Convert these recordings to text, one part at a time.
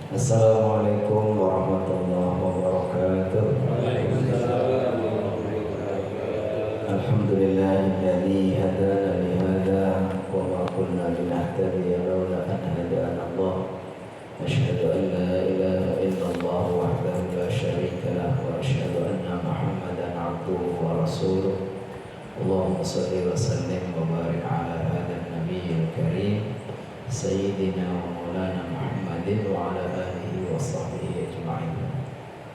Assalamualaikum warahmatullahi wabarakatuh. Alhamdulillahilladzi hadana li hadza wa ma kunna linahtadiya laula an hadana Allah. Asyhadu an la ilaha illallah wahdahu la syarika lah wa asyhadu anna Muhammadan abduhu wa rasuluh. Allahumma shalli wa sallim wa barik ala hadzal nabiyil karim sayyidina wa maulana Muhammadin wa ala alihi wa sahbihi ajma'in.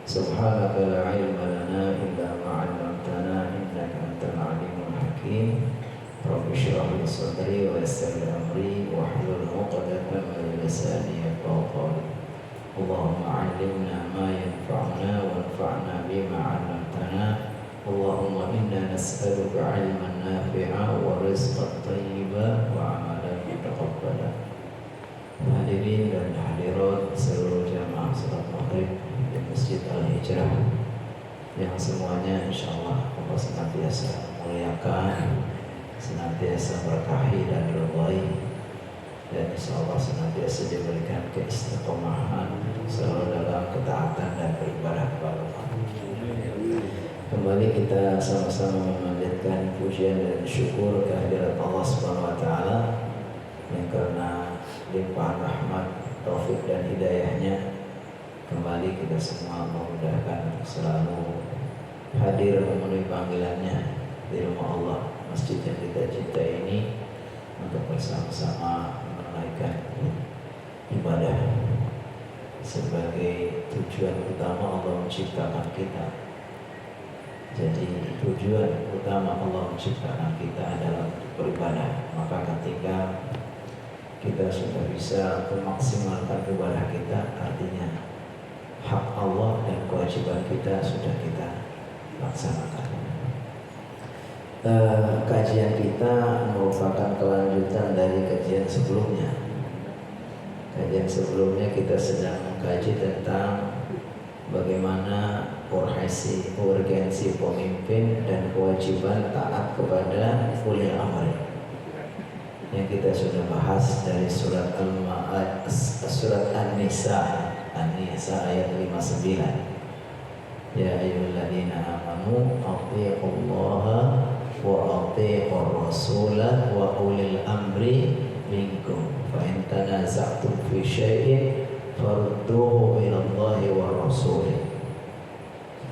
Subhanaka la ilma lana illa ma 'allamtana innaka antal alimul hakim. Rabbi shrah li sadri wa yassir li amri wahlul 'uqdatam min lisani yafqahu qawli. Allahumma 'allimna ma yanfa'una wanfa'na bima 'allamtana. Allahumma inna nas'aluka 'ilman nafi'a wa rizqan thayyiban wa 'amalan mutaqabbala. Hadirin dan hadirat seluruh jamaah salat maghrib di Masjid Al-Hijrah yang semuanya insyaallah Allah senantiasa muliakan, senantiasa berkahi dan ridhai, dan insyaallah senantiasa diberikan keistiqomahan selalu dalam ketaatan dan beribadah kepada Allah. Kembali kita sama-sama memanjatkan pujian dan syukur kehadirat Allah Subhanahu wa taala yang karena limpahan rahmat, taufik dan hidayahnya kembali kita semua memudahkan selalu hadir memenuhi panggilannya di rumah Allah, masjid yang kita cintai ini, untuk bersama-sama menunaikan ibadah sebagai tujuan utama Allah menciptakan kita. Jadi tujuan utama Allah menciptakan kita adalah untuk beribadah. Maka ketika kita sudah bisa memaksimalkan ibadah kita, artinya hak Allah dan kewajiban kita sudah kita laksanakan. Kajian kita merupakan kelanjutan dari kajian sebelumnya. Kajian sebelumnya kita sedang mengkaji tentang bagaimana urgensi pemimpin dan kewajiban taat kepada ulil amri, yang kita sudah bahas dari surat An-Nisa ayat 59. Ya ayyuhalladzina amanu athiqullaha wa athiqur rasulah wa ulil amri minkum fa in tanaza'tum fi syai'in farudduhu ila Allahi wa rasulih.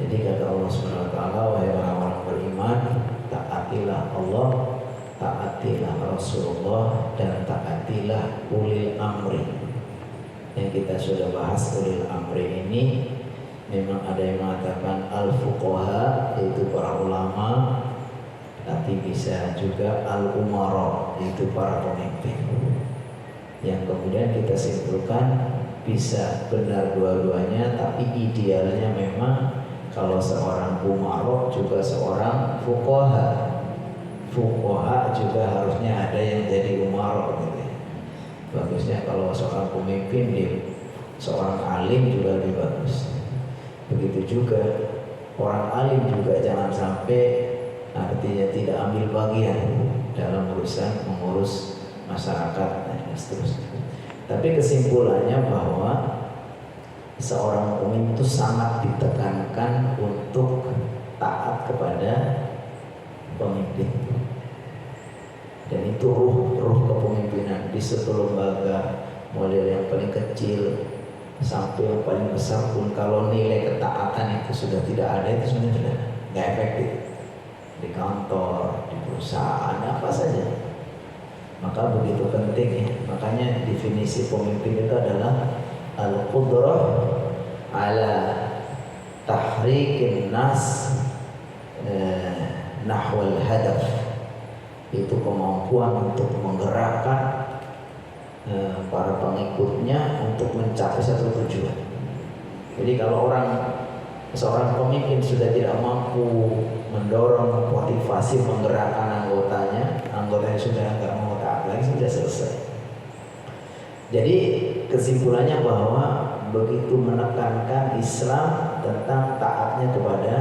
Jadi kata Allah Subhanahu wa taala, wahai orang-orang beriman, taatilah Allah, taatilah Rasulullah, dan taatilah ulil amri. Yang kita sudah bahas ulil amri ini, memang ada yang mengatakan al-fuqaha, yaitu para ulama, tapi bisa juga al-umara, yaitu para pemimpin. Yang kemudian kita simpulkan bisa benar dua-duanya, tapi idealnya memang kalau seorang umara juga seorang fuqaha. Fuqaha juga harusnya ada yang jadi umara gitu ya. Bagusnya kalau seorang pemimpin seorang alim juga lebih bagus. Begitu juga orang alim juga jangan sampai artinya tidak ambil bagian dalam urusan mengurus masyarakat dan seterusnya. Tapi kesimpulannya bahwa seorang pemimpin itu sangat ditekankan untuk taat kepada pemimpin. Dan itu ruh kepemimpinan di seluruh lembaga, mulai yang paling kecil sampai yang paling besar pun, kalau nilai ketaatan itu sudah tidak ada, itu sebenarnya sudah nggak efektif. Di kantor, di perusahaan, apa saja. Maka begitu penting ya. Makanya definisi pemimpin itu adalah al-qudrah ala tahrikin nas nahwal hadaf. Itu kemampuan untuk menggerakkan para pengikutnya untuk mencapai satu tujuan. Jadi kalau seorang pemimpin sudah tidak mampu mendorong, motivasi, menggerakkan anggotanya sudah nggak mau taat lagi, sudah selesai. Jadi kesimpulannya bahwa begitu menekankan Islam tentang taatnya kepada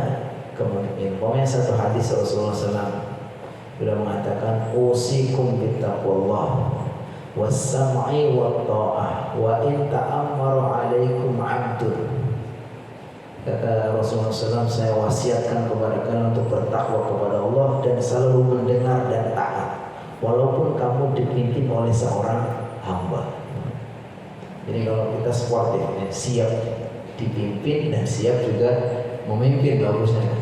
pemimpin. Pokoknya satu hadis Rasulullah SAW sudah mengatakan usikum bittaqwallah was-sam'i wat-tha'ah wa in ta'ammara 'alaikum 'abdun. Kata Rasulullah SAW, saya wasiatkan kepada kalian untuk bertakwa kepada Allah dan selalu mendengar dan taat walaupun kamu dipimpin oleh seorang hamba. Jadi kalau kita sportif, siap dipimpin dan siap juga memimpin, bagusnya.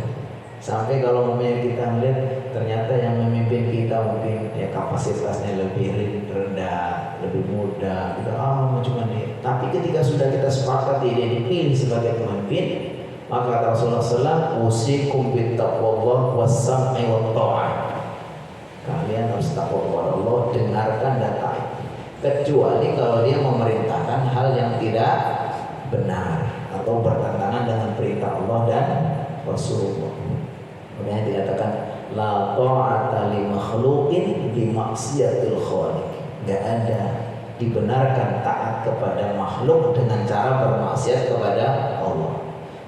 Sampai kalau memimpin kita melihat ternyata yang memimpin kita mungkin ya kapasitasnya lebih rendah, lebih muda, kita cuma nih. Tapi ketika sudah kita sepakat dia dipilih sebagai pemimpin, maka kata Rasulullah SAW, usikum bittaqwallah was-sam'i wat-tha'ah. Kalian harus takwa kepada Allah, dengarkan dan taat. Kecuali kalau dia memerintahkan hal yang tidak benar atau bertentangan dengan perintah Allah dan Rasulullah. Makanya dikatakan la ta'ata li makhluqin bi maksiatil khaliq. Enggak ada dibenarkan taat kepada makhluk dengan cara bermaksiat kepada Allah.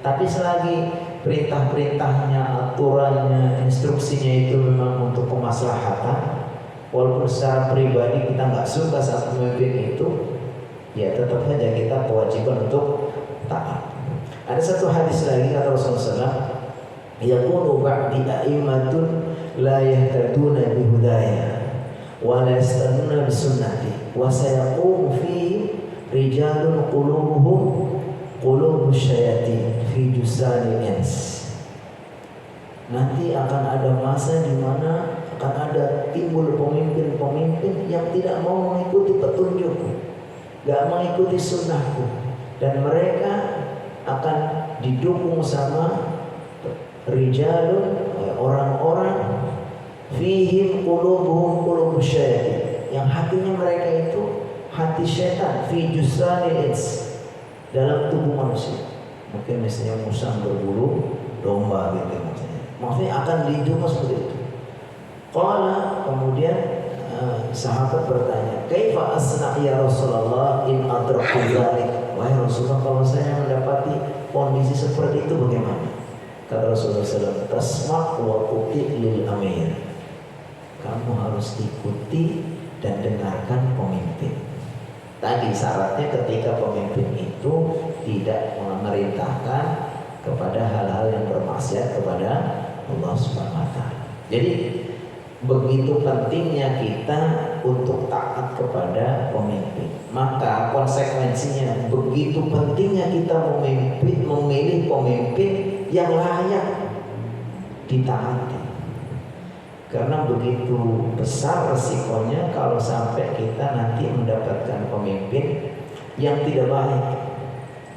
Tapi selagi perintah-perintahnya, aturannya, instruksinya itu memang untuk kemaslahatan, walaupun secara pribadi kita nggak suka saat memimpin itu, ya tetap saja kita kewajiban untuk taat. Ada satu hadis lagi kata Rasulullah SAW, yaqulu ba'di a'immatun la yahtaduna bihudaya wa la yastannuna bisunnati wa sayaqumu fi rijalun qulubuhum syayatin fi jusanil ins. Nanti akan ada masa di mana akan ada timbul pemimpin-pemimpin yang tidak mau mengikuti petunjukku, gak mengikuti sunnahku, dan mereka akan didukung sama rijalun, orang-orang fihim qulubuhum syayatin, yang hatinya mereka itu hati syaitan, fi jusanil ins, dalam tubuh manusia. Mungkin misalnya musang berbulu domba gitu maksudnya akan didukung seperti itu. Qala, kemudian sahabat bertanya, kaifa asna ya Rasulullah in adraktu dzalik? Wahai Rasulullah, kalau saya mendapati kondisi seperti itu bagaimana? Kata Rasulullah SAW, tasma' wa tuti' lil amir. Kamu harus ikuti dan dengarkan pemimpin. Tadi syaratnya ketika pemimpin itu tidak memerintahkan kepada hal-hal yang bermaksiat kepada Allah Subhanahu wa taala. Jadi begitu pentingnya kita untuk taat kepada pemimpin. Maka konsekuensinya begitu pentingnya kita memilih pemimpin yang layak ditaati. Karena begitu besar resikonya kalau sampai kita nanti mendapatkan pemimpin yang tidak baik.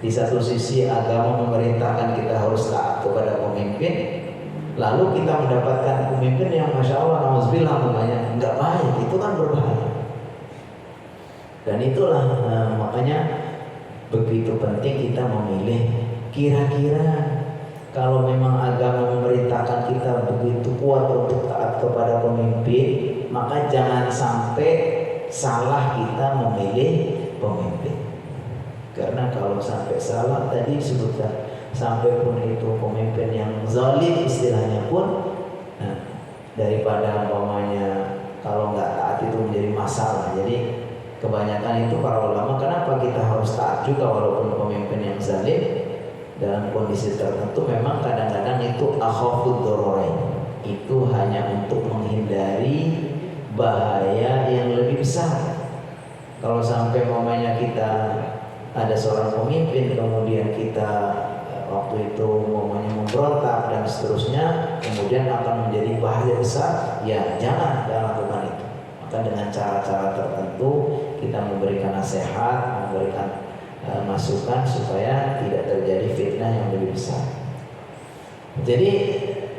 Di satu sisi agama memerintahkan kita harus taat kepada pemimpin, lalu kita mendapatkan pemimpin yang masya Allah, nauzubillah namanya nggak baik, itu kan berbahaya. Dan itulah makanya begitu penting kita memilih. Kira-kira kalau memang agama memerintahkan kita begitu kuat untuk taat kepada pemimpin, maka jangan sampai salah kita memilih pemimpin. Karena kalau sampai salah, tadi disebutkan, sampai pun itu pemimpin yang zalim istilahnya pun, daripada umpamanya kalau nggak taat itu menjadi masalah. Jadi kebanyakan itu para ulama, kenapa kita harus taat juga walaupun pemimpin yang zalim? Dalam kondisi tertentu memang kadang-kadang itu akhafud dzararain, itu hanya untuk menghindari bahaya yang lebih besar. Kalau sampai mamanya kita ada seorang pemimpin kemudian kita waktu itu mamanya memberontak dan seterusnya, kemudian akan menjadi bahaya besar, ya jangan lakukan itu. Maka dengan cara-cara tertentu kita memberikan nasihat, memberikan masukan supaya tidak terjadi fitnah yang lebih besar. Jadi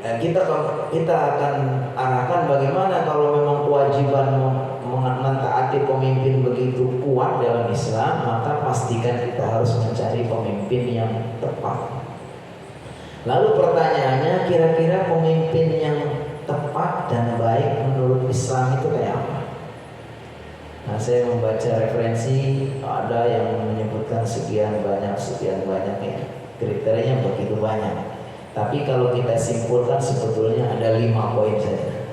kita akan arahkan bagaimana kalau memang kewajiban mentaati pemimpin begitu kuat dalam Islam, maka pastikan kita harus mencari pemimpin yang tepat. Lalu pertanyaannya, kira-kira pemimpin yang tepat dan baik menurut Islam itu kayak apa? Nah, saya membaca referensi, ada yang menyebutkan sekian banyak ya. Kriterianya begitu banyak. Tapi kalau kita simpulkan sebetulnya ada 5 poin saja.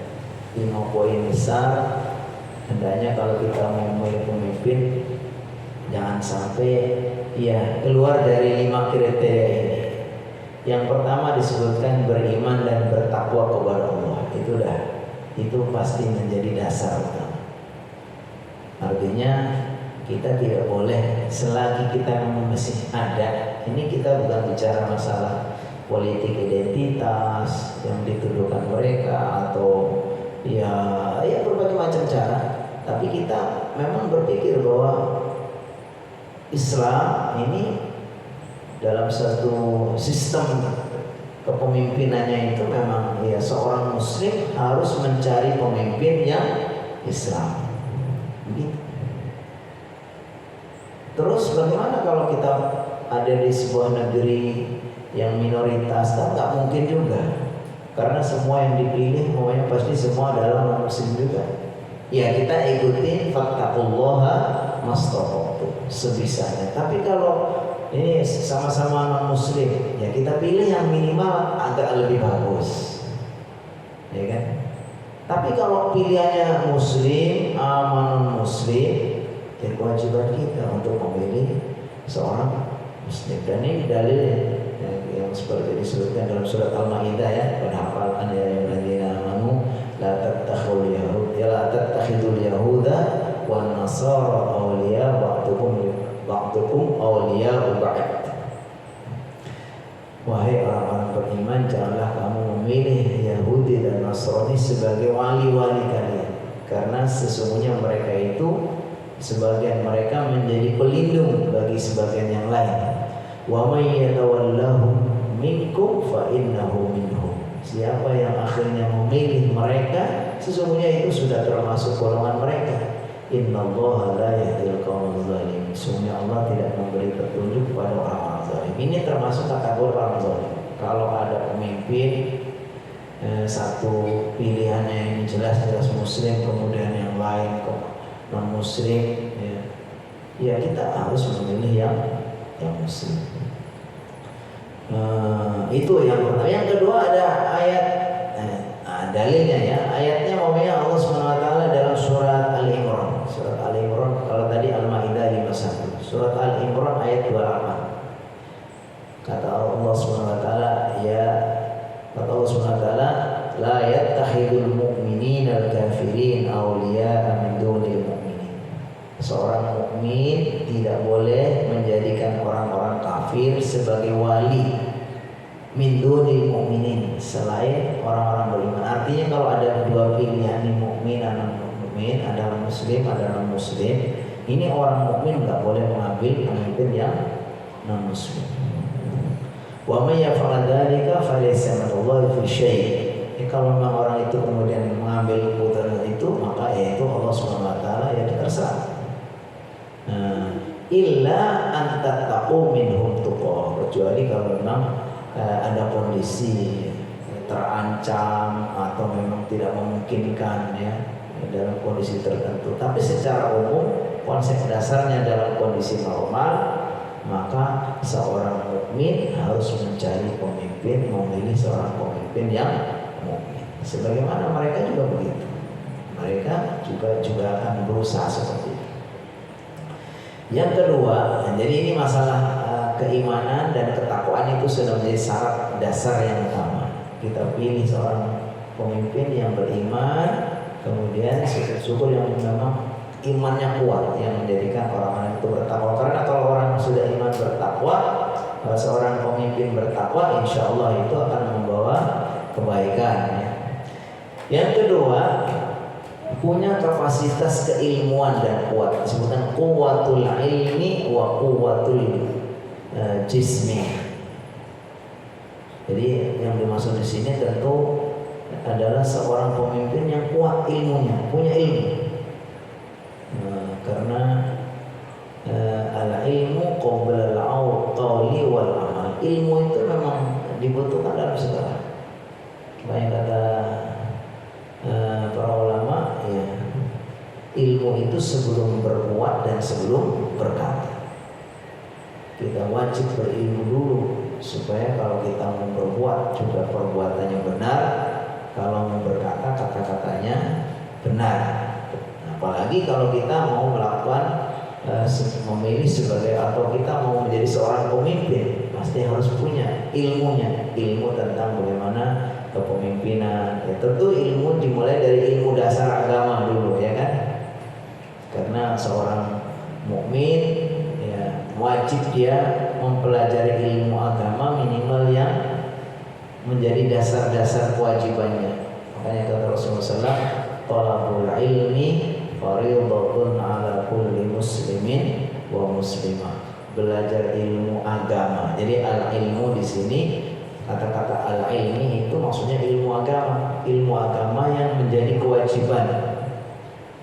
5 poin besar Hendaknya kalau kita mau memilih pemimpin, jangan sampai ya keluar dari 5 kriteria ini. Yang pertama disebutkan beriman dan bertakwa kepada Allah. Itu pasti menjadi dasar utama. Artinya kita tidak boleh selagi kita masih ada. Ini kita bukan bicara masalah politik identitas yang dituduhkan mereka atau ya berbagai macam cara. Tapi kita memang berpikir bahwa Islam ini dalam satu sistem kepemimpinannya itu memang ya seorang muslim harus mencari pemimpin yang Islam. Begitu. Terus bagaimana kalau kita ada di sebuah negeri yang minoritas? Kan nggak mungkin juga, karena semua yang dipilih pokoknya pasti semua adalah non muslim juga. Ya kita ikutin fattaqullaha mastata'tum sebisanya. Tapi kalau ini sama-sama non muslim, ya kita pilih yang minimal agak lebih bagus, ya kan? Tapi kalau pilihannya muslim, non muslim, ya kewajiban kita untuk memilih seorang muslim. Dan ini dalil yang seperti disebutkan dalam surat Al-Maidah ya, pada hafalkan ya yang ladzina amanu la tattakhidul yahuda wan nasara awliya ba'dukum awliya ba'd. Wahai orang-orang beriman, janganlah kamu memilih Yahudi dan Nasrani sebagai wali-wali kalian, karena sesungguhnya mereka itu sebagian mereka menjadi pelindung bagi sebagian yang lain. Wa may yatawallahum minkum fa innahu minhum. Siapa yang akhirnya memilih mereka, sesungguhnya itu sudah termasuk golongan mereka. Innallaha la yahdil qaumal zalimin. Sesungguhnya Allah tidak memberi petunjuk kepada orang-orang zalim. Ini termasuk kategori orang zalim. Kalau ada pemimpin satu pilihannya yang jelas-jelas muslim, kemudian yang lain non muslim, ya kita harus memilih yang muslim. Itu yang pertama. Yang kedua ada ayat dalilnya ya. Ayatnya namanya Allah SWT dalam surat Al-Imran. Surat Al-Imran, kalau tadi Al-Maidah 51. Surat Al-Imran ayat 28. Kata Allah SWT, kata Allah SWT, la yattakhidul mu'minina al-kafirin awliya'a min dunil mu'minin. Seorang mukmin tidak boleh menjadikan orang-orang kafir sebagai wali min dunil mu'minin, selain orang-orang beriman. Artinya kalau ada dua pilihan nih, mukmin dan non mukmin, ada muslim, ada non muslim, ini orang mukmin nggak boleh mengambil pemimpin yang non muslim. Wa may yaf'al dzalika falaysa minallahi fi syai'. Kalau memang orang itu kemudian mengambil keputusan itu, maka itu Allah SWT ya terserah. Illa an tattaqu minhum tuqah, kecuali kalau memang ada kondisi terancam atau memang tidak memungkinkan ya dalam kondisi tertentu. Tapi secara umum konsep dasarnya dalam kondisi normal, maka seorang mukmin harus mencari pemimpin, memilih seorang pemimpin yang mukmin. Sebagaimana mereka juga begitu. Mereka juga akan berusaha seperti itu. Yang kedua, jadi ini masalah keimanan dan ketakwaan itu sudah menjadi syarat dasar yang utama. Kita pilih seorang pemimpin yang beriman, kemudian syukur yang memang imannya kuat, yang menjadikan orang-orang itu bertakwa. Karena kalau orang sudah iman bertakwa, seorang pemimpin bertakwa, insya Allah itu akan membawa kebaikan ya. Yang kedua, punya kapasitas keilmuan dan kuat. Disebutkan quwwatul ilmi wa quwwatul jismi. Jadi yang dimaksud di sini tentu adalah seorang pemimpin yang kuat ilmunya, punya ilmu. Karena al-ilmu qabla al-qawli wal amal. Ilmu itu memang dibutuhkan dalam segala. Banyak kata para ulama ya, ilmu itu sebelum berbuat dan sebelum berkata. Kita wajib berilmu dulu supaya kalau kita mau berbuat juga perbuatannya benar, kalau mau berkata kata-katanya benar. Nah, Apalagi kalau kita mau melakukan memilih sebagai atau kita mau menjadi seorang pemimpin, pasti harus punya ilmunya, ilmu tentang bagaimana kepemimpinan. Ya, tentu ilmu dimulai dari ilmu dasar agama dulu, ya kan? Karena seorang mukmin ya wajib dia mempelajari ilmu agama minimal yang menjadi dasar-dasar kewajibannya. Makanya kata Rasulullah SAW, talabul ilmi fardhatun ala kulli muslimin wa muslimah. Belajar ilmu agama. Jadi al-ilmu di sini, kata-kata al-ilmi itu maksudnya ilmu agama. Ilmu agama yang menjadi kewajiban.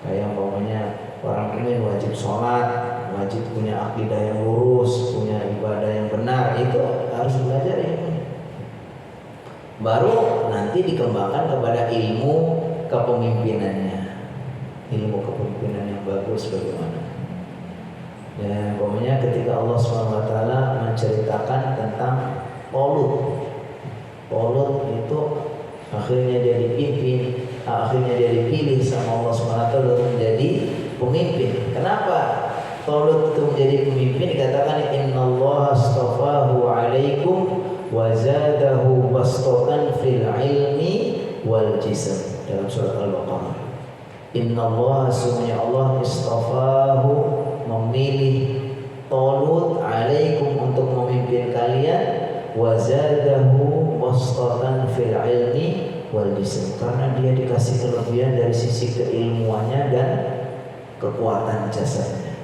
Kayak umpamanya orang mukmin wajib sholat, wajib punya akidah yang lurus, punya ibadah yang benar, itu harus belajar ilmu. Baru nanti dikembangkan kepada ilmu kepemimpinannya, ilmu kepemimpinan yang bagus bagaimana. Ya, pokoknya ketika Allah SWT menceritakan tentang Talut itu akhirnya dia dipimpin, akhirnya dia dipilih sama Allah SWT untuk menjadi pemimpin. Kenapa Talut itu menjadi pemimpin? Dikatakan innallaha astafahu alaikum wa zadahu bastatan fil ilmi wal jism, dalam surat Al-Baqarah. Innallaha, sesungguhnya Allah, istafahu, memilih Talut alaikum, untuk memimpin kalian, wa zadahu bastatan fil ilmi wal jism, karena dia dikasih kelebihan dari sisi keilmuannya dan kekuatan jasadnya.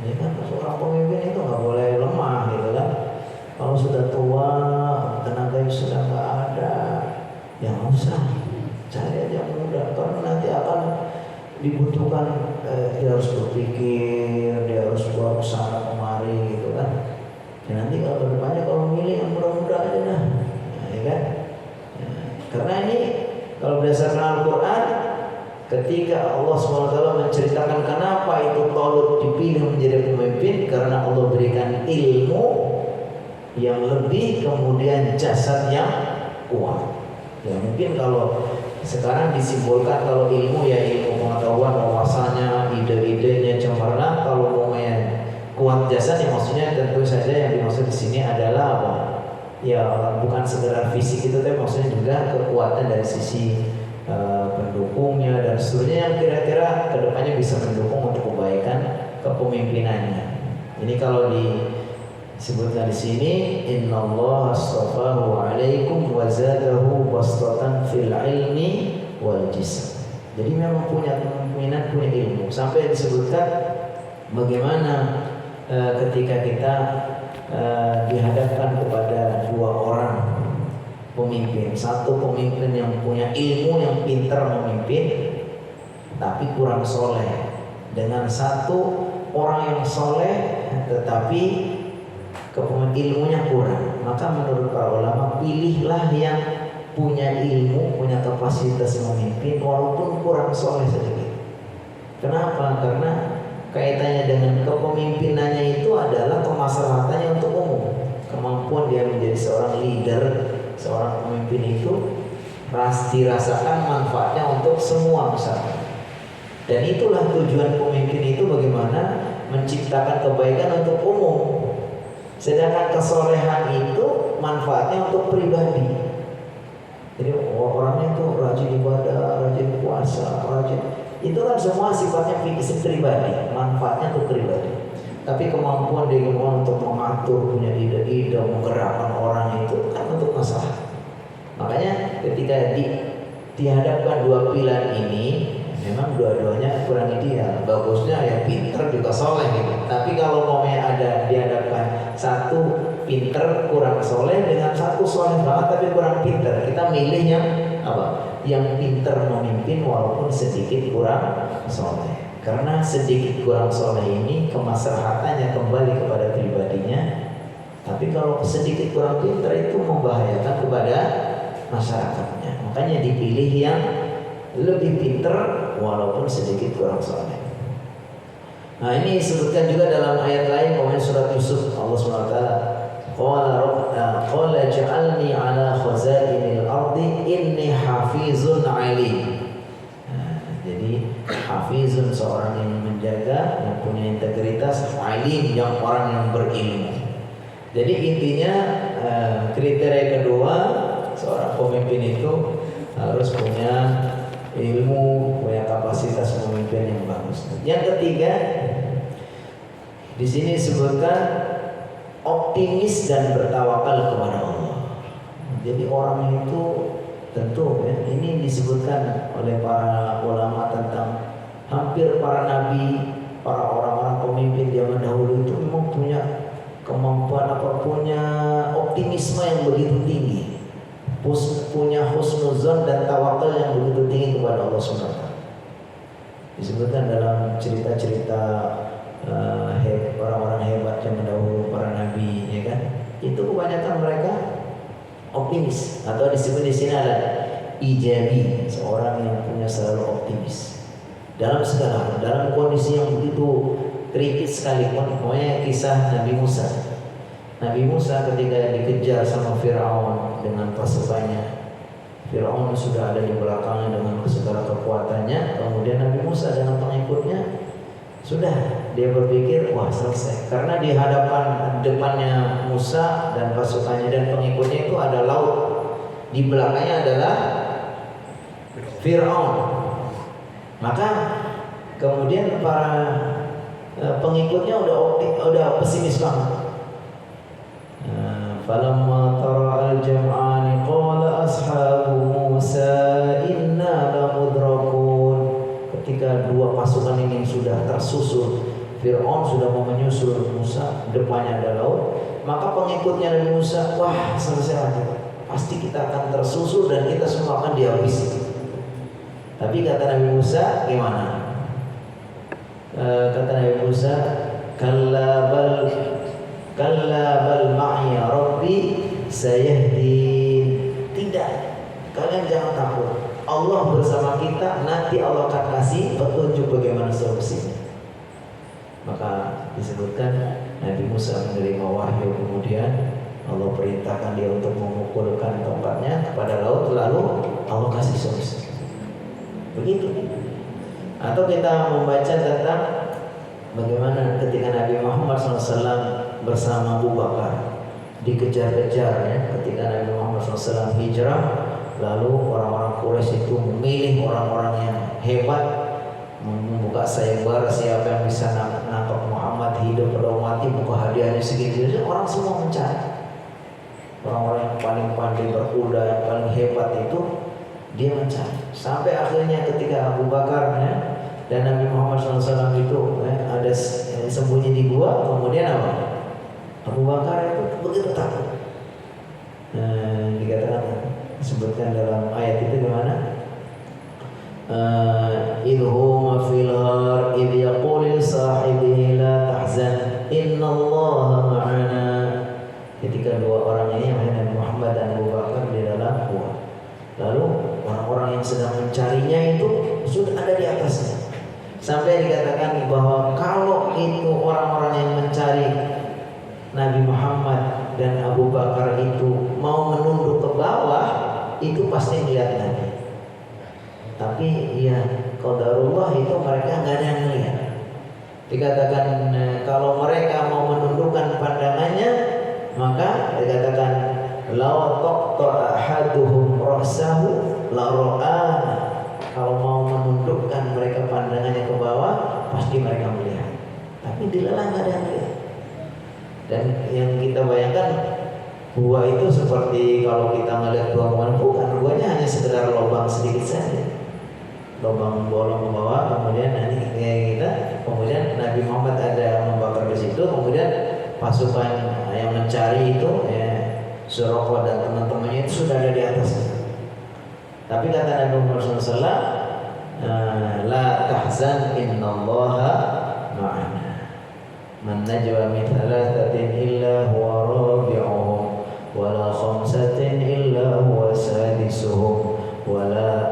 Ini kan seorang pemimpin itu nggak boleh lemah gitu kan. Kalau sudah tua, tenaganya sudah nggak ada, ya nggak usah, cari aja muda, karena nanti akan dibutuhkan. Dia harus berpikir, dia harus buat usaha kemari gitu kan. Ya nanti kalau kedepannya kalau milih yang muda-muda aja nah, ya kan? Ya, karena ini kalau berdasarkan Al-Quran, ketika Allah SWT menceritakan kenapa itu Talut dipilih menjadi pemimpin, karena Allah berikan ilmu yang lebih, kemudian jasad yang kuat. Ya mungkin kalau sekarang disimbolkan kalau ilmu ya ilmu pengetahuan, wawasannya, ide-idenya cemerlang. Kalau ngomongnya kuat jasad, ya maksudnya tentu saja yang dimaksud di sini adalah apa? Ya bukan sekedar fisik itu, tapi maksudnya juga kekuatan dari sisi pendukungnya dan seterusnya yang kira-kira kedepannya bisa mendukung untuk kebaikan kepemimpinannya. Ini kalau disebutkan di sini, innallaha astafahu alaikum wa zadahu bastatan fil ilmi wal jism. Jadi memang punya kepemimpinan, punya ilmu. Sampai disebutkan bagaimana ketika kita dihadapkan kepada dua orang pemimpin. Satu pemimpin yang punya ilmu, yang pintar memimpin tapi kurang soleh, dengan satu orang yang soleh tetapi ilmunya kurang. Maka menurut para ulama, pilihlah yang punya ilmu, punya kapasitas memimpin walaupun kurang soleh sedikit. Kenapa? Karena kaitannya dengan kepemimpinannya itu adalah kemaslahatannya untuk umum. Kemampuan dia menjadi seorang leader, seorang pemimpin itu dirasakan manfaatnya untuk semua masyarakat. Dan itulah tujuan pemimpin itu, bagaimana menciptakan kebaikan untuk umum. Sedangkan kesolehan itu manfaatnya untuk pribadi. Jadi orangnya itu rajin ibadah, rajin puasa, rajin, itu kan semua sifatnya pribadi, manfaatnya untuk pribadi. Tapi kemampuan dia untuk mengatur, punya ide-ide, menggerakkan orang, itu kan untuk masalah. Makanya ketika dihadapkan dua pilihan ini, memang dua-duanya kurang ideal. Bagusnya ya pinter juga soleh gitu. Tapi kalau mau ada dihadapkan satu pinter kurang soleh dengan satu soleh banget tapi kurang pinter, kita milih yang apa? Yang pinter memimpin walaupun sedikit kurang soleh. Karena sedikit kurang soleh ini kemaslahatannya kembali kepada pribadinya. Tapi kalau sedikit kurang pinter itu membahayakan kepada masyarakatnya. Makanya dipilih yang lebih pinter walaupun sedikit kurang soleh. Nah ini disebutkan juga dalam ayat lain, pokoknya surat Yusuf, Allah SWT qala ja'alni ala khazainil ardi inni hafizun alim. Nah, jadi hafizun seorang yang menjaga, yang punya integritas, alim yang orang yang berilmu. Jadi intinya kriteria kedua seorang pemimpin itu harus punya ilmu, punya kapasitas memimpin yang bagus. Yang ketiga di sini disebutkan optimis dan bertawakal kepada Allah. Jadi orang itu tentu ya, ini disebutkan oleh para ulama tentang hampir para nabi, para orang-orang pemimpin zaman dahulu itu memang punya kemampuan apa, punya optimisme yang begitu tinggi, punya husnuzon dan tawakal yang begitu tinggi kepada Allah SWT. Disebutkan dalam cerita-cerita orang-orang hebat zaman dahulu, para nabi, ya kan? Itu kebanyakan mereka optimis, atau disebut di sini ada ijabi, seorang yang punya selalu optimis dalam segala, dalam kondisi yang begitu kritis sekalipun. Pokoknya kisah Nabi Musa. Nabi Musa ketika dikejar sama Fir'aun dengan pasukannya, Fir'aun sudah ada di belakangnya dengan segala kekuatannya. Kemudian Nabi Musa dengan pengikutnya sudah, dia berpikir wah selesai, karena di depannya Musa dan pasukannya dan pengikutnya itu ada laut, di belakangnya adalah Fir'aun. Maka kemudian para pengikutnya udah pesimis banget. Falamma tara al-jam'ani qala ashabu Musa inna lamudrakun. Ketika dua pasukan ini sudah tersusul, Fir'aun sudah mau menyusul Musa, depannya ada laut, maka pengikutnya Nabi Musa, wah selesai lagi, pasti kita akan tersusul dan kita semua akan dihabisi. Tapi kata Nabi Musa gimana? Kata Nabi Musa, kalla bal ma'i rabbi sayahdin. Tidak, kalian jangan takut, Allah bersama kita, nanti Allah akan kasih petunjuk bagaimana solusinya. Maka disebutkan Nabi Musa menerima wahyu, kemudian Allah perintahkan dia untuk memukulkan tongkatnya kepada laut, lalu Allah kasih solusi. Begitu. Atau kita membaca tentang bagaimana ketika Nabi Muhammad SAW bersama Abu Bakar dikejar-kejar ya, ketika Nabi Muhammad SAW hijrah. Lalu orang-orang Quraisy itu memilih orang-orang yang hebat, membuka sayembara siapa yang bisa nangkap Muhammad hidup atau mati, buka hadiahnya segitu. Orang semua mencari orang-orang yang paling pandai berkuda, yang paling hebat itu dia mencari. Sampai akhirnya ketika Abu Bakar ya, dan Nabi Muhammad SAW itu ada sembunyi di gua, kemudian apa? Abu Bakar itu begitu takut. Dikatakan, disebutkan dalam ayat itu gimana? Idhuma fil ghar idh yaqul li sahibihi la tahzan innallaha ma'ana. Ketika dua orang ini, Nabi Muhammad dan Abu Bakar, di dalam gua. Lalu orang-orang yang sedang mencarinya itu sudah ada di atasnya. Sampai dikatakan bahwa kalau itu orang-orang yang mencari Nabi Muhammad dan Abu Bakar itu mau menunduk ke bawah, itu pasti melihat Nabi. Tapi ya qadarullah itu mereka nggak ada yang melihat. Dikatakan kalau mereka mau menundukkan pandangannya, maka dikatakan law taqta ahaduhum rasahu la ra'ana. Kalau mau menundukkan mereka pandangannya ke bawah, pasti mereka melihat. Tapi dilelah nggak ada yang melihat. Dan yang kita bayangkan, gua itu seperti kalau kita ngelihat bangunan, bukan, guanya hanya sekedar lubang sedikit saja, lubang bolong ke bawah. Kemudian nanti kayak kita, kemudian Nabi Muhammad ada membakar di situ, kemudian pasukan yang mencari itu Suraqah dan teman-temannya itu sudah ada di atas. Tapi kata Nabi Muhammad SAW, la tahzan innallaha ma'ana. Man najwa min thalathatin illa huwa rabi'uhum wala khamsatin illa huwa sadisuhum wala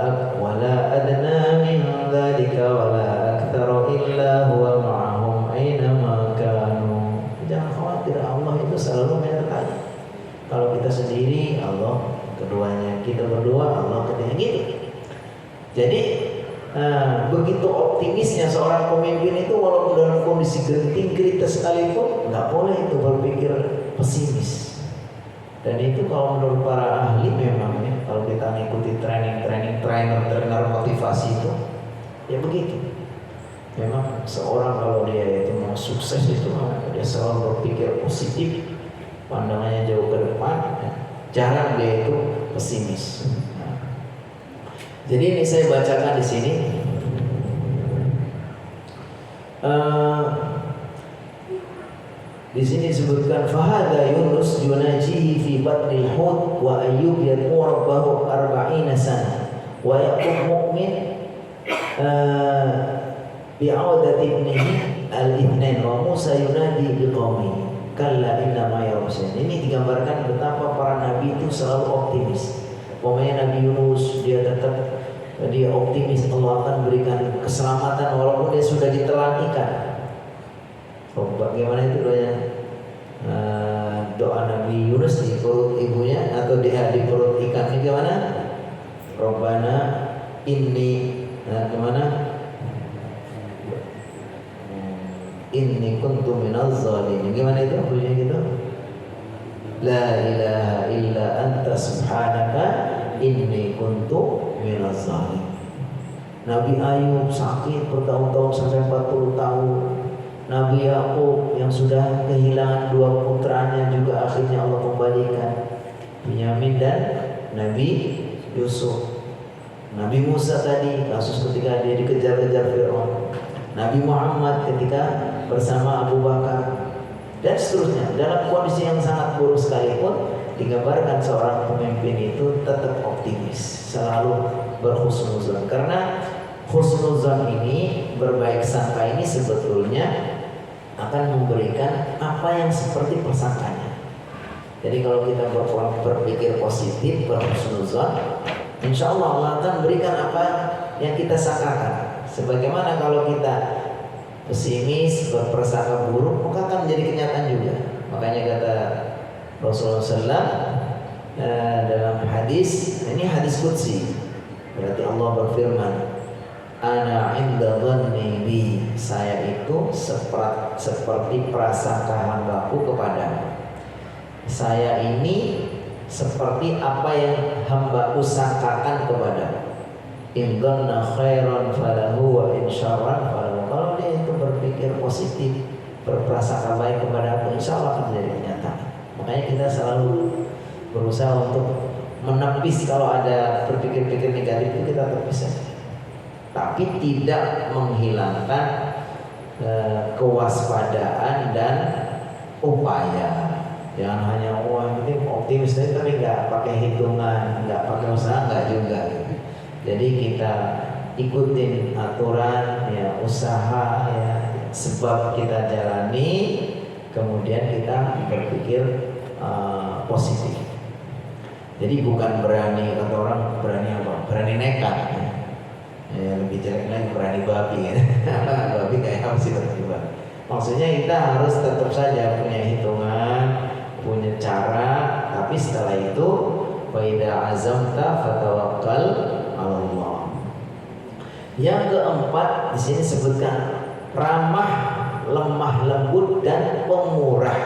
adna min dhalika wala akthara illa huwa ma'ahum aynama kanu. Jangan khawatir, Allah itu selalu menyertai. Kalau kita sendiri, Allah keduanya, kita berdua, Allah keduanya, gitu. Jadi Nah, begitu optimisnya seorang pemimpin itu, walaupun dalam kondisi genting gurita sekalipun, nggak boleh itu berpikir pesimis. Dan itu kalau menurut para ahli memang ya, kalau kita mengikuti trainer motivasi itu, ya begitu. Memang seorang kalau dia itu mau sukses itu, dia selalu berpikir positif, pandangannya jauh ke depan, ya. Jarang dia itu pesimis. Jadi ini saya bacakan di sini. Di sini disebutkan fahada Yunus yunajihi fi batnil hut wa Ayyub yad'u rabbahu 40 sana wa yaqum mu'min bi'audati ibnihi al-ithnain wa Musa yunadi biqaumihi kalla inna ma yarusin. Ini digambarkan betapa para nabi itu selalu optimis. Pokoknya Nabi Yunus dia tetap dia optimis Allah akan berikan keselamatan walaupun dia sudah ditelan ikan. Bagaimana itu doanya? Doa Nabi Yunus di perut ibunya atau di perut ikan ini gimana? Rabbana inni gimana? Inni kuntu minaz zalimin. Gimana itu bunyinya gitu? La ilaha illa anta subhanaka inni kuntu minaz zalimin. Nabi Ayub sakit bertahun-tahun sampai 40 tahun. Nabi Yakub yang sudah kehilangan 2 putranya juga akhirnya Allah kembalikan, Binyamin dan Nabi Yusuf. Nabi Musa tadi kasus ketika dia dikejar-kejar Fir'aun. Nabi Muhammad ketika bersama Abu Bakar dan seterusnya. Dalam kondisi yang sangat buruk sekalipun digambarkan seorang pemimpin itu tetap optimis, selalu berhusnuzon. Karena husnuzon ini, berbaik sangka ini sebetulnya akan memberikan apa yang seperti persangkanya. Jadi kalau kita berpikir positif, berhusnuzon, insya Allah Allah akan berikan apa yang kita sangkakan. Sebagaimana kalau kita pesimis, berprasangka buruk, maka akan menjadi kenyataan juga. Makanya kata Rasulullah SAW dalam hadis, ini hadis qudsi, berarti Allah berfirman, ana inda dhanni bi, saya itu seperti prasangka hambaku kepadamu. Saya ini seperti apa yang hambaku sangkakan kepadamu. In dhanna khairan falahu wa in syarran falahu. Kalau dia itu berpikir positif, berprasangka baik kepada aku, insya Allah akan menjadi kenyataan. Makanya kita selalu berusaha untuk menepis kalau ada berpikir-pikir negatif itu kita tepis saja. Tapi tidak menghilangkan kewaspadaan dan upaya. Jangan hanya yang penting optimis tapi nggak pakai hitungan, nggak pakai usaha, nggak juga. Jadi kita ikutin aturan, ya usaha, ya sebab kita jalani, kemudian kita berpikir positif. Jadi bukan berani, kata orang berani apa? Berani nekat. Ya, lebih jelek lagi berani babi ya. Babi kayak apa sih tiba-tiba? Maksudnya kita harus tetap saja punya hitungan, punya cara, tapi setelah itu wa idza azamta fatawakkal 'ala Allah. Yang keempat di sini sebutkan ramah, lemah lembut dan pemurah.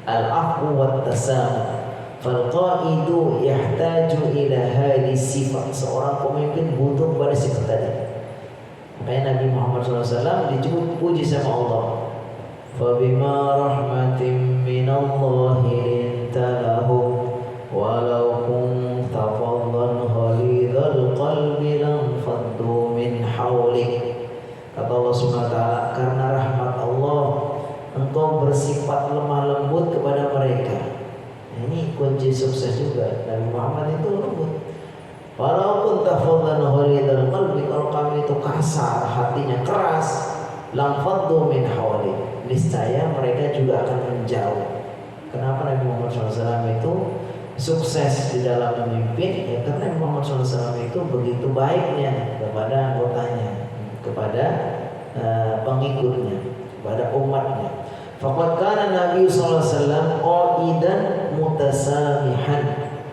Al-'afwu wat tasamuh. Fal qa'idu yahtaju ila hadhihi sifat. Seorang pemimpin butuh pada sifat tadi. Makanya Nabi Muhammad SAW dipuji sama Allah. Fa bima rahmatin minallahi linta lahum walau kunta faddan ghalidhal qalbi lam faddu min hawlik. Kata Allah Subhanahu wa taala, karena rahmat Allah engkau bersifat lemah lembut kepada mereka. Ini kunci sukses juga. Nabi Muhammad itu lembut. Walaupun tafadhan ghalidhal qalbi, kalau kami itu kasar, hatinya keras, lam faddu min hawli, niscaya mereka juga akan menjauh. Kenapa Nabi Muhammad SAW itu sukses di dalam memimpin? Ya karena Nabi Muhammad SAW itu begitu baiknya kepada anggotanya, kepada pengikutnya, kepada umatnya. Faqad kana Nabi sallallahu alaihi wasallam qaidan mutasamihan.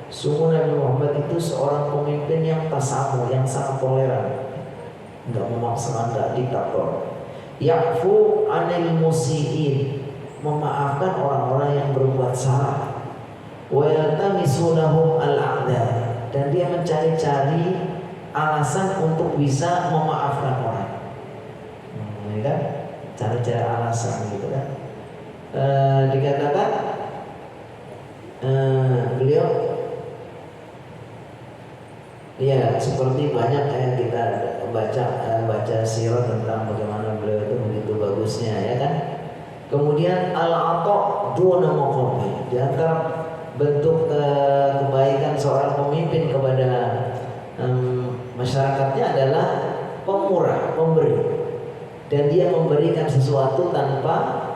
Sungguh Nabi Muhammad itu seorang pemimpin yang tasamuh, yang sangat toleran. nggak memaksakan, nggak diktator. Ya'fu 'anil musiiin, memaafkan orang-orang yang berbuat salah. Wa yaltamisu lahum al-'adza, dan dia mencari-cari alasan untuk bisa memaafkan orang. Ya kan? Cari-cari alasan gitu kan. Dikatakan beliau ya seperti banyak yang kita baca sirah tentang bagaimana beliau itu begitu bagusnya, ya kan. Kemudian al-ata' duna maqabil, di antara bentuk kebaikan seorang pemimpin kepada masyarakatnya adalah pemurah, pemberi, dan dia memberikan sesuatu tanpa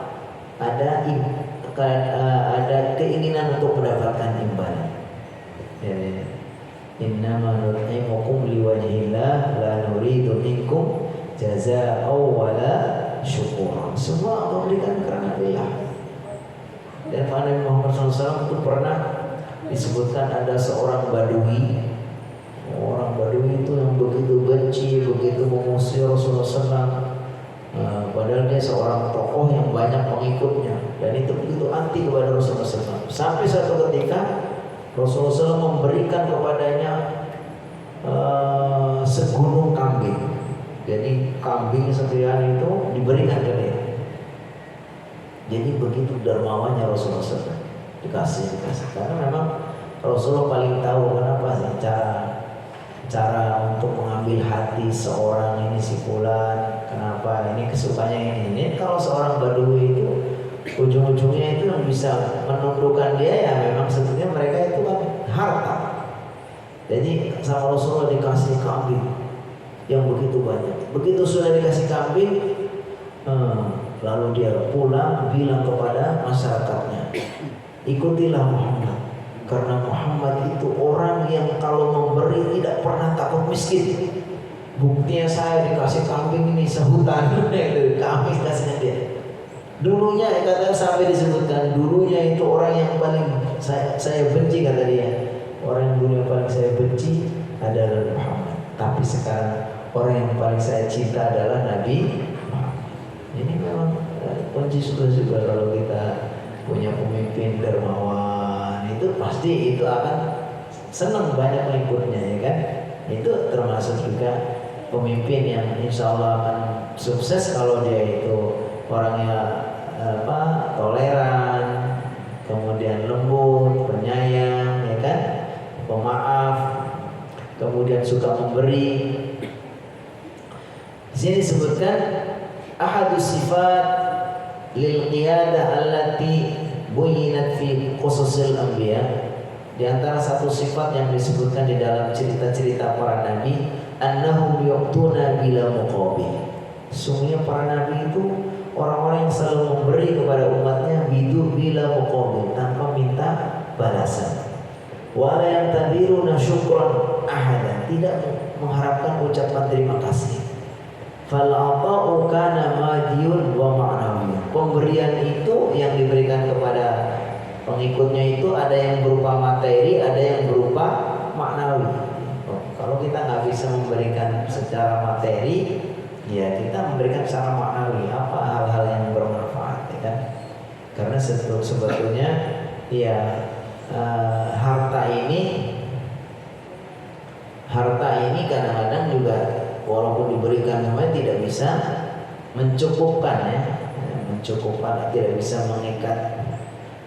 ada keinginan untuk mendapatkan imbalan. Innama nut'imukum liwajhillah la nuridu minkum jazaa'an wala syukura. Semua memberikan karena Allah. Dan Nabi Muhammad SAW itu pernah disebutkan ada seorang badui. Orang badui itu yang begitu benci, begitu mengusir Rasulullah SAW. Padahal dia seorang tokoh yang banyak pengikutnya, dan itu begitu anti kepada Rasulullah SAW. Sampai suatu ketika Rasulullah SAW memberikan kepadanya segunung kambing. Jadi kambing sekian itu diberikan ke dia. Jadi begitu dermawannya Rasulullah SAW, dikasih. Karena memang Rasulullah paling tahu kenapa sih cara untuk mengambil hati seorang ini, si fulan, kenapa ini kesukanya ini. Kalau seorang badui itu ujung-ujungnya itu yang bisa menundukkan dia, ya memang sebetulnya mereka itu kan harta. Jadi sama Rasulullah dikasih kambing yang begitu banyak. Begitu sudah dikasih kambing, lalu dia pulang bilang kepada masyarakatnya, ikutilah Muhammad, karena Muhammad itu orang yang kalau memberi tidak pernah takut miskin. Buktinya saya dikasih kambing ini sehutan, kambing kasihnya dia. Dulunya kata sampai disebutkan, dulunya itu orang yang paling saya benci, kata dia. Orang yang dulu yang paling saya benci adalah Muhammad. Tapi sekarang orang yang paling saya cinta adalah Nabi Muhammad. Ini memang kunci juga kalau kita punya pemimpin dermawan, itu pasti itu akan senang banyak pengikutnya, ya kan. Itu termasuk juga pemimpin yang insya Allah akan sukses kalau dia itu orangnya toleran, kemudian lembut, penyayang, ya kan, pemaaf, kemudian suka memberi. Di sini disebutkan ahadus sifat lil qiyadah allati buyinat fi khususil anbiya. Di antara satu sifat yang disebutkan di dalam cerita-cerita para nabi, annahum yu'tuna bila muqabil. Sungguhnya para nabi itu orang-orang yang selalu memberi kepada umatnya bila muqabil, tanpa minta balasan. Wa la yantadiruna syukran ahada, tidak mengharapkan ucapan terima kasih. Fal ata'u kana madiyun wa ma'nawi. Pemberian itu yang diberikan kepada pengikutnya itu ada yang berupa materi, ada yang berupa maknawi. Kalau kita nggak bisa memberikan secara materi, ya kita memberikan secara maknawi, apa hal-hal yang bermanfaat, ya kan? Karena sebetulnya ya harta ini kadang-kadang juga walaupun diberikan namanya tidak bisa mencukupkan, ya, mencukupkan, tidak bisa mengikat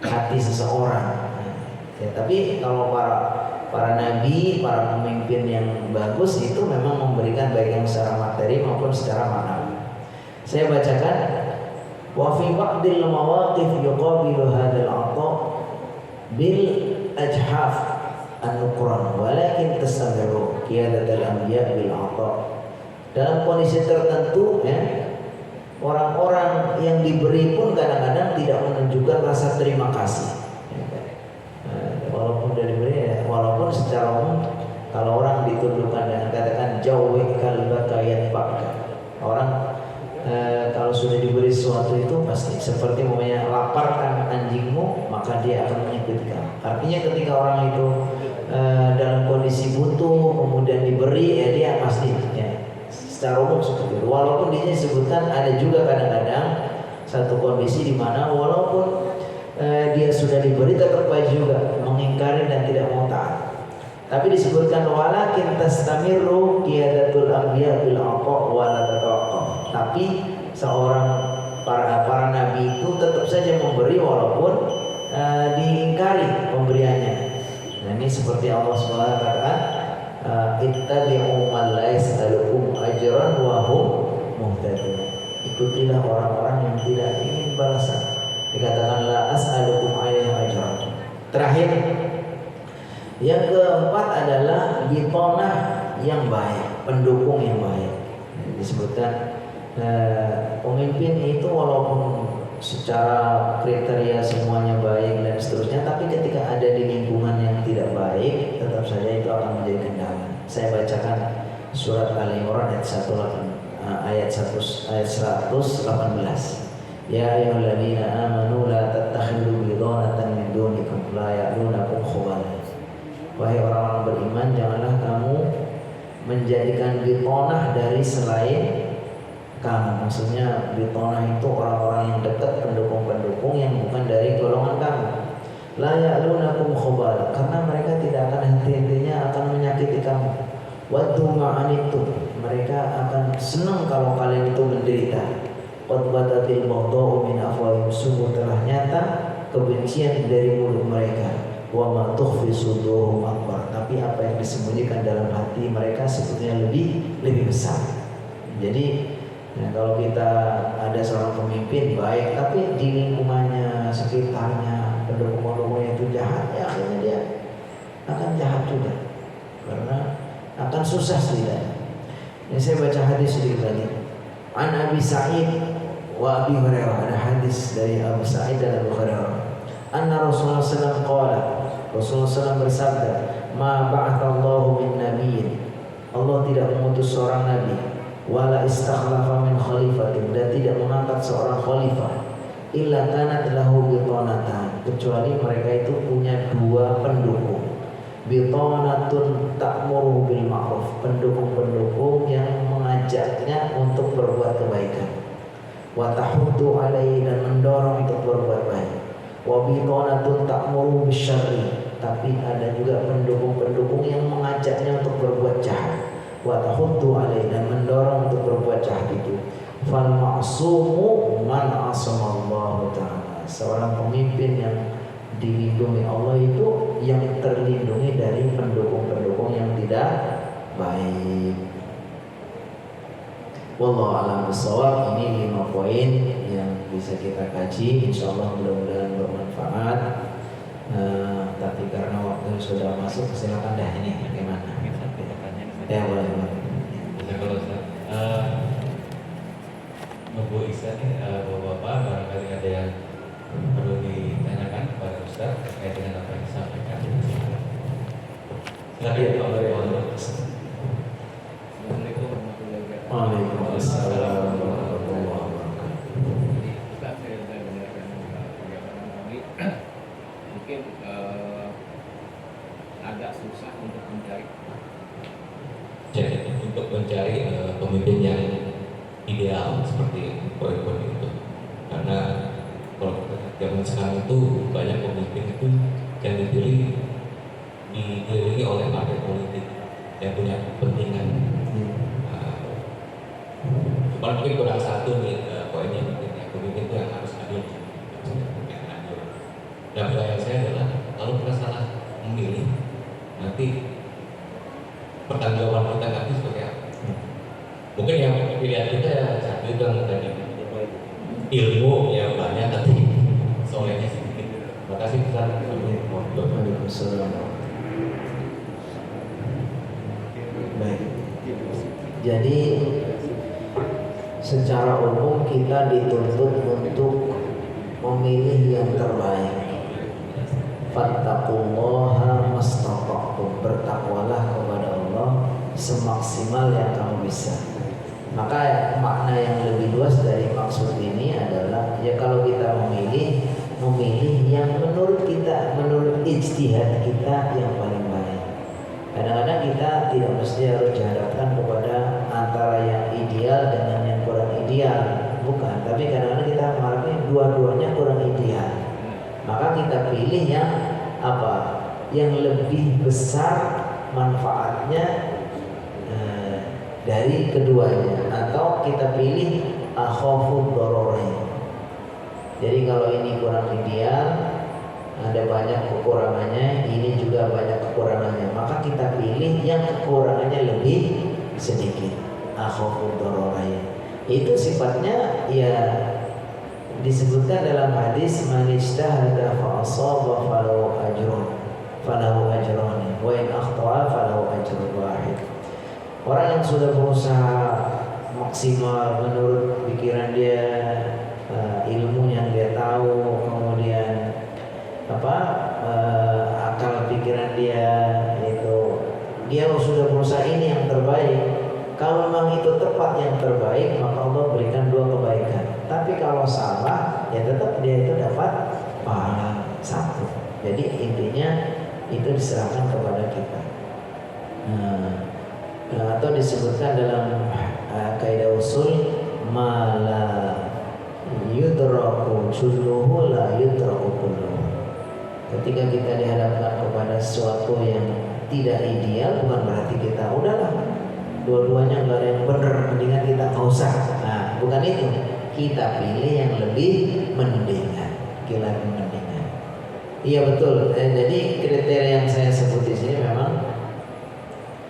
hati seseorang. Ya, tapi kalau para nabi, para pemimpin yang bagus itu memang memberikan baik yang secara materi maupun secara maknawi. Saya bacakan, wa fi ba'dil mawaqif yuqabilu hadzal 'ata' bil ajhaf an-nuqran walakin tastamirru qiyadatul anbiya bil 'ata'. Dalam kondisi tertentu, ya, orang-orang yang diberi pun kadang-kadang tidak menunjukkan rasa terima kasih. Walaupun dia diberi, ya, walaupun secara umum kalau orang ditundukkan dengan katakan jauh kalbaka yatbaka. Orang kalau sudah diberi sesuatu itu pasti seperti namanya laparkan anjingmu maka dia akan mengikuti kamu. Artinya ketika orang itu dalam kondisi butuh kemudian diberi, ya dia pasti, ya, secara umum seperti itu. Walaupun di sini disebutkan ada juga kadang-kadang satu kondisi di mana walaupun dia sudah diberi tetap baik juga mengingkari dan tidak mau taat. Tapi disebutkan walakin tastamiru qiyadatul anbiya bil aqa wa la tatawaqqaf. Tapi seorang para nabi itu tetap saja memberi walaupun diingkari pemberiannya. Nah, ini seperti Allah SWT katakan ittabi'u man la yas'alukum ajran wa hum muhtadun. Ikutilah orang-orang yang tidak ingin balasan. Dikatakan la as'alukum alaihi ajran. Terakhir yang keempat adalah bitonah yang baik, pendukung yang baik. Disebutkan pemimpin itu walaupun secara kriteria semuanya baik dan seterusnya, tapi ketika ada di lingkungan yang tidak baik, tetap saja itu akan menjadi kendala. Saya bacakan surat Al-Imran ayat 118. Ya ayyuhalladzina amanu la tattakhidhu bidhanatan min dunikum la ya'lunakum khabala. Wahai orang-orang beriman, janganlah kamu menjadikan bitonah dari selain kamu. Maksudnya bitonah itu orang-orang yang dekat, pendukung-pendukung yang bukan dari golongan kamu. La ya'lunakum khabala, karena mereka tidak akan henti-hentinya akan menyakiti kamu. Waddu ma'anittum, mereka akan senang kalau kalian itu menderita. Qad batatil baghdha'u min afwahihim, sungguh telah nyata kebencian dari mulut mereka. Wa ma tukhfi suduruhum akbar, tapi apa yang disembunyikan dalam hati mereka sebetulnya lebih besar. Jadi kalau kita ada seorang pemimpin baik, tapi di lingkungannya, sekitarnya, pendukung-pendukungnya itu jahat, ya akhirnya dia akan jahat juga, karena akan susah setidaknya. Ini saya baca hadis sedikit lagi. An Abi Sa'id wa Abi Hurairah, ada hadis dari Abu Sa'id dan Abu Hurairah. Anna Rasulullah SAW qala, Rasulullah SAW bersabda, ma ba'athallahu min nabiyyin, Allah tidak mengutus seorang nabi, wala istakhlafa min khalifatin, dan tidak mengangkat seorang khalifah, illa kanat lahu bitanatan, kecuali mereka itu punya dua pendukung. Bitanatun ta'muru bil ma'ruf, pendukung-pendukung yang mengajaknya untuk berbuat kebaikan, wa tahuddu alaihi, dan mendorong untuk berbuat baik. Wa bitanatun ta'muru bisyarri, tapi ada juga pendukung-pendukung yang mengajaknya untuk berbuat jahat. Wa tahuddu alaihi, dan mendorong untuk berbuat jahat itu. Fal ma'sumu man asamallahu ta'ala, seorang pemimpin yang dilindungi Allah itu yang terlindungi dari pendukung-pendukung yang tidak baik. Wallahu a'lam bishawab. Ini 5 poin yang bisa kita kaji, insyaallah mudah-mudahan bermanfaat. Tapi karena waktu sudah masuk, silakan dah, ini bagaimana? Ya boleh. Kalau Ibu Isa nih, Bapak barangkali ada yang perlu ditanyakan kepada Ustaz terkait dengan apa yang disampaikan. Silakan Pak Bapak. Assalamualaikum warahmatullahi wabarakatuh. Waalaikumsalam warahmatullahi wabarakatuh. Ustaz, saya dengarkan penjelasan kami, mungkin agak susah untuk mencari. Jadi untuk mencari pemimpin yang ideal seperti poin-poin itu, karena kalau zaman sekarang itu banyak pemimpin itu yang dipilih dikelilingi oleh partai politik yang punya kepentingan. Cuman mungkin kurang satu nih poinnya, mungkin ya, pemimpin itu yang harus adil, yang adil. Dan pertanyaan saya adalah, kalau kita salah memilih, nanti pertanggungjawaban kita nanti seperti apa? Mungkin yang pilihan kita ya satu itu yang tadi ilmu yang banyak tapi solehnya sedikit. Terima kasih Ustaz. Waalaikumsalam. Baik. Jadi secara umum kita dituntut untuk memilih yang terbaik. Fattaqullaha mastata'tum, bertakwalah kepada Allah semaksimal yang kamu bisa. Maka makna yang lebih luas dari maksud ini adalah, ya kalau kita memilih yang menurut kita, menurut ijtihad kita yang paling baik. Kadang-kadang kita tidak mesti harus dihadapkan kepada antara yang ideal dengan yang kurang ideal, bukan. Tapi kadang-kadang kita mengalami dua-duanya kurang ideal. Maka kita pilih yang apa? Yang lebih besar manfaatnya dari keduanya, atau kita pilih akhafud dararain. Jadi kalau ini kurang ideal, ada banyak kekurangannya, ini juga banyak kekurangannya, maka kita pilih yang kekurangannya lebih sedikit. Akhafud dararain. Itu sifatnya ya disebutkan dalam hadis man ijtahada fa asaba falahu ajrun wa in akhta'a falahu ajrun wahid. Orang yang sudah berusaha maksimal menurut pikiran dia, ilmu yang dia tahu, kemudian akal pikiran dia, itu dia sudah berusaha ini yang terbaik. Kalau memang itu tepat yang terbaik, maka Allah berikan 2 kebaikan. Tapi kalau salah, ya tetap dia itu dapat pahala 1. Jadi intinya itu diserahkan kepada kita. Atau disebutkan dalam kaidah usul mala yudraku julluhu la yudraku kulluhu. Ketika kita dihadapkan kepada sesuatu yang tidak ideal, bukan berarti kita udahlah dua-duanya nggak ada yang benar, mendingan kita nggak usah. Nah, bukan itu. Kita pilih yang lebih mendingan. Iya betul. Jadi kriteria yang saya sebut di sini memang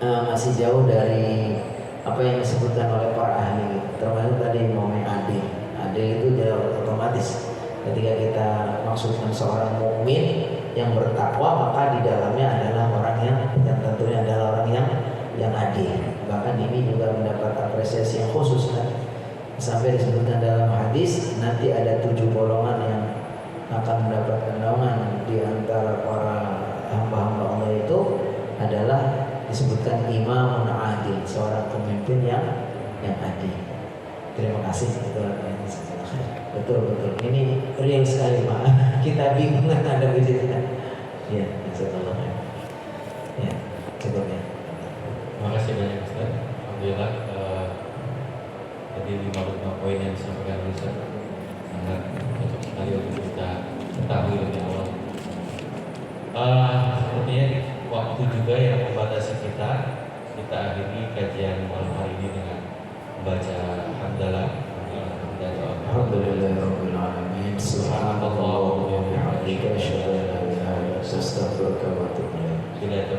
masih jauh dari apa yang disebutkan oleh para ahli. Termasuk tadi ngomongin adil. Adil itu jauh otomatis. Ketika kita maksudkan seorang mukmin yang bertakwa, maka di dalamnya adalah orang yang tentunya adalah orang yang adil. Bahkan ini juga mendapat apresiasi yang khusus kan. Sampai disebutkan dalam hadis nanti ada 7 golongan yang akan mendapatkan naungan di antara para hamba-hamba Allah itu adalah disebutkan imamun adil, seorang pemimpin yang adil. Terima kasih betul. Ini real sekali Pak. Kita bingung ada wujudnya. Ya, insyaallah. Ya, cukup ya. Terima kasih banyak Ustaz. Alhamdulillah tadi 5 poin yang disampaikan oleh Ustaz sangat cocok sekali untuk kita ketahui lebih awal. Sepertinya waktu juga yang membatasi kita akhiri kajian malam hari ini dengan membaca hamdalah dan doa. Alhamdulillahirabbil alamin. Subhanallah wa bihamdihi asyhadu an la ilaha illa anta astaghfiruka wa atubu ilaik.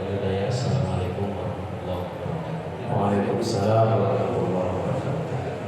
Assalamualaikum warahmatullahi wabarakatuh. Waalaikumsalam